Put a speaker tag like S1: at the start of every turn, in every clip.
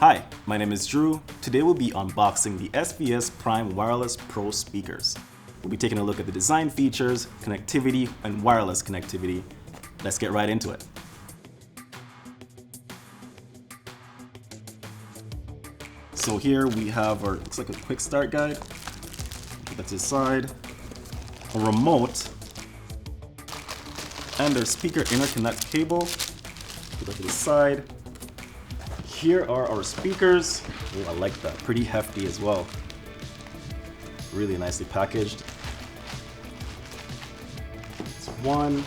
S1: Hi, my name is Drew. Today we'll be unboxing the SVS Prime Wireless Pro speakers. We'll be taking a look at the design features, connectivity, and wireless connectivity. Let's get right into it. So here we have our, looks like a quick start guide. Put that to the side. A remote. And our speaker interconnect cable. Put that to the side. Here are our speakers. Oh, I like that. Pretty hefty as well. Really nicely packaged. It's one.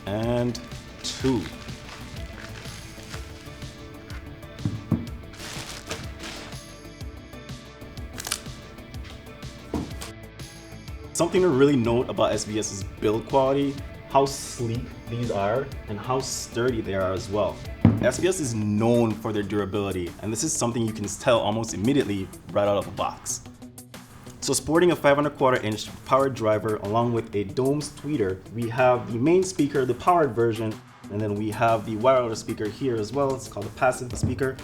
S1: And two. Something to really note about SVS's build quality, how sleek these are and how sturdy they are as well. SVS is known for their durability, and this is something you can tell almost immediately right out of the box. So sporting a 5¼ powered driver along with a domed tweeter, we have the main speaker, the powered version, and then we have the wireless speaker here as well. It's called a passive speaker.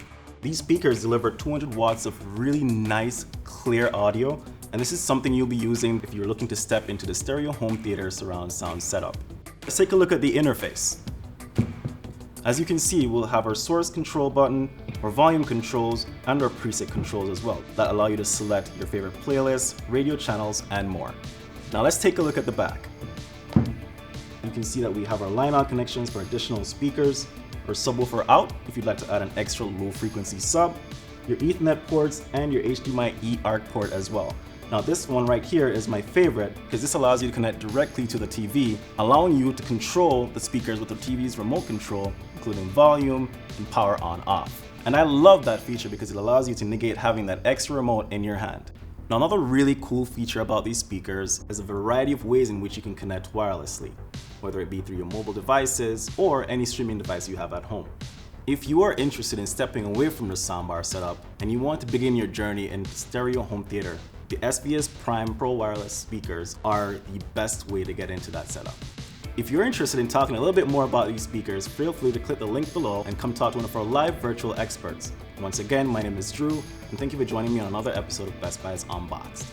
S1: These speakers deliver 200 watts of really nice, clear audio, and this is something you'll be using if you're looking to step into the stereo home theater surround sound setup. Let's take a look at the interface. As you can see, we'll have our source control button, our volume controls, and our preset controls as well that allow you to select your favorite playlists, radio channels, and more. Now let's take a look at the back. You can see that we have our line-out connections for additional speakers, our subwoofer out if you'd like to add an extra low frequency sub, your Ethernet ports, and your HDMI eARC port as well. Now this one right here is my favorite because this allows you to connect directly to the TV, allowing you to control the speakers with the TV's remote control, including volume and power on off. And I love that feature because it allows you to negate having that extra remote in your hand. Now another really cool feature about these speakers is a variety of ways in which you can connect wirelessly, whether it be through your mobile devices or any streaming device you have at home. If you are interested in stepping away from the soundbar setup and you want to begin your journey in stereo home theater, the SVS Prime Pro Wireless speakers are the best way to get into that setup. If you're interested in talking a little bit more about these speakers, feel free to click the link below and come talk to one of our live virtual experts. Once again, my name is Drew, and thank you for joining me on another episode of Best Buys Unboxed.